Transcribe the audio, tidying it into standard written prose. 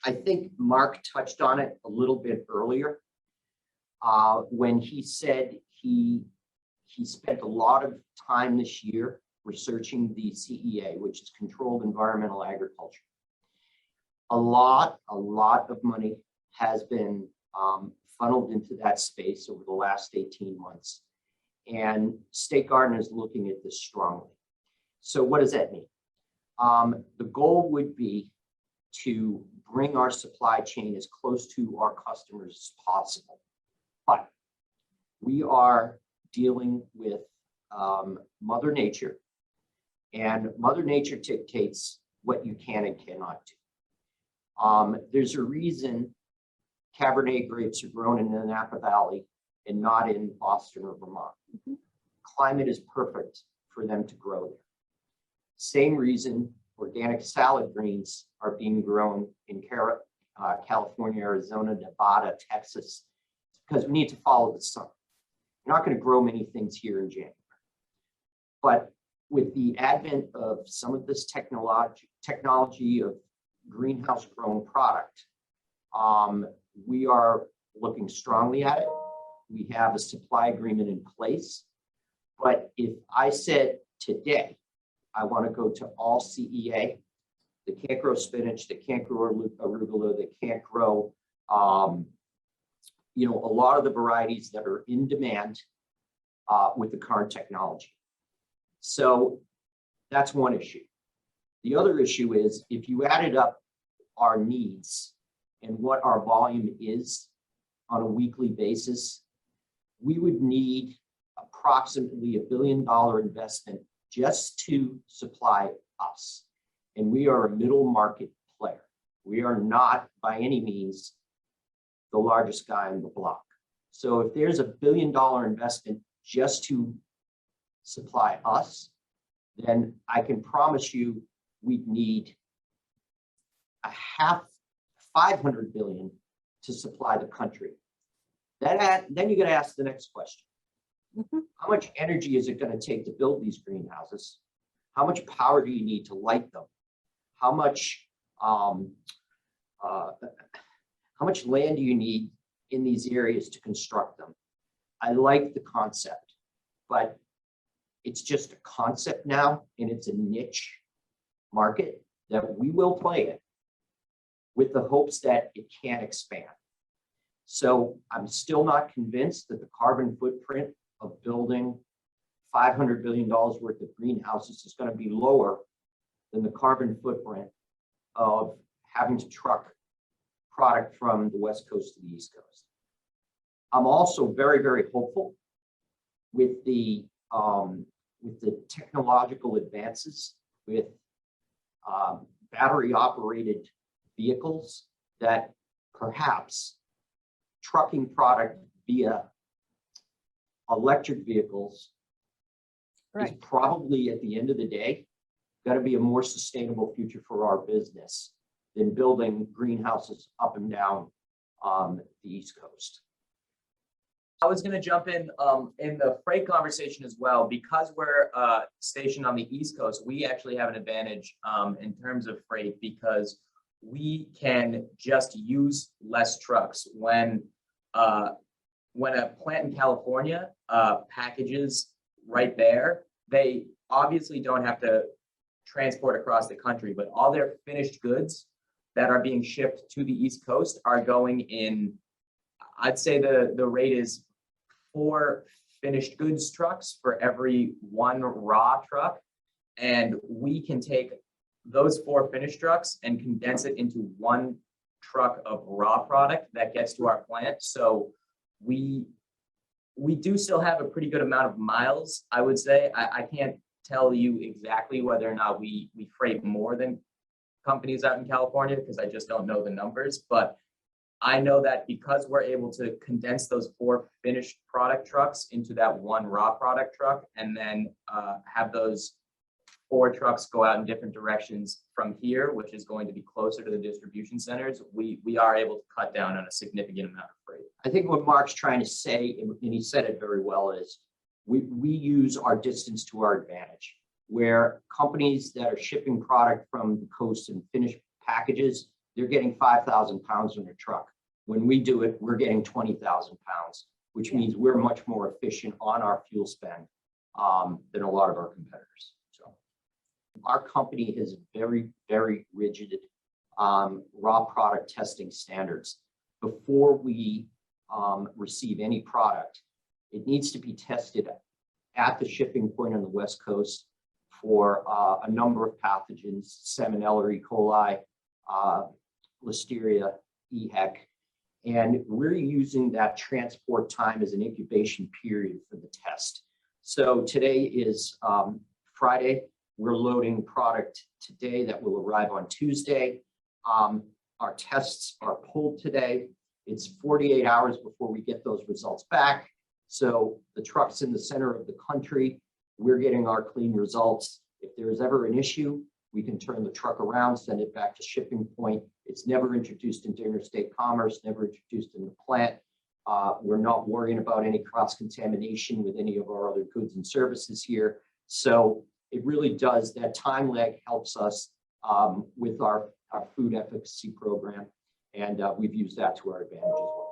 I think Mark touched on it a little bit earlier when he said he spent a lot of time this year researching the CEA, which is Controlled Environmental Agriculture. A lot of money has been funneled into that space over the last 18 months. And State Garden is looking at this strongly. So what does that mean? The goal would be to bring our supply chain as close to our customers as possible. But we are dealing with Mother Nature, and Mother Nature dictates what you can and cannot do. There's a reason Cabernet grapes are grown in the Napa Valley and not in Boston or Vermont. Mm-hmm. Climate is perfect for them to grow there. Same reason organic salad greens are being grown in California, Arizona, Nevada, Texas, because we need to follow the sun. We're not going to grow many things here in January. But with the advent of some of this technology of greenhouse grown product, we are looking strongly at it. We have a supply agreement in place. But if I said today, I want to go to all CEA, they can't grow spinach, they can't grow arugula, they can't grow, a lot of the varieties that are in demand with the current technology. So that's one issue. The other issue is if you added up our needs and what our volume is on a weekly basis, we would need approximately $1 billion investment just to supply us. And we are a middle market player. We are not by any means the largest guy on the block. So if there's $1 billion investment just to supply us, then I can promise you we'd need $500 billion to supply the country. Then you got to ask the next question. Mm-hmm. How much energy is it going to take to build these greenhouses? How much power do you need to light them? How much land do you need in these areas to construct them? I like the concept, but it's just a concept now, and it's a niche market that we will play in with the hopes that it can expand. So I'm still not convinced that the carbon footprint of building $500 billion worth of greenhouses is going to be lower than the carbon footprint of having to truck product from the West Coast to the East Coast. I'm also very, very hopeful with the technological advances with battery operated vehicles that perhaps trucking product via electric vehicles is probably at the end of the day going to be a more sustainable future for our business than building greenhouses up and down the East Coast. I was going to jump in the freight conversation as well. Because we're stationed on the East Coast, we actually have an advantage in terms of freight because we can just use less trucks. When a plant in California packages right there, they obviously don't have to transport across the country, but all their finished goods that are being shipped to the East Coast are going in, I'd say the rate is 4 finished goods trucks for every 1 raw truck. And we can take those 4 finished trucks and condense it into 1 truck of raw product that gets to our plant. So we do still have a pretty good amount of miles, I would say. I can't tell you exactly whether or not we freight more than companies out in California because I just don't know the numbers. But I know that because we're able to condense those 4 finished product trucks into that 1 raw product truck and then have those 4 trucks go out in different directions from here, which is going to be closer to the distribution centers, we are able to cut down on a significant amount of freight. I think what Mark's trying to say, and he said it very well, is we use our distance to our advantage, where companies that are shipping product from the coast in finished packages, they're getting 5,000 pounds in a truck. When we do it, we're getting 20,000 pounds, which means we're much more efficient on our fuel spend than a lot of our competitors. So our company has very, very rigid raw product testing standards. Before we receive any product, it needs to be tested at the shipping point on the West Coast for a number of pathogens: Salmonella, E. coli, Listeria, EHEC. And we're using that transport time as an incubation period for the test. So today is Friday. We're loading product today that will arrive on Tuesday. Our tests are pulled today. It's 48 hours before we get those results back. So the truck's in the center of the country. We're getting our clean results. If there's ever an issue, we can turn the truck around, send it back to shipping point. It's never introduced into interstate commerce, never introduced in the plant. We're not worrying about any cross-contamination with any of our other goods and services here. So it really does, that time lag helps us with our food efficacy program. And we've used that to our advantage as well.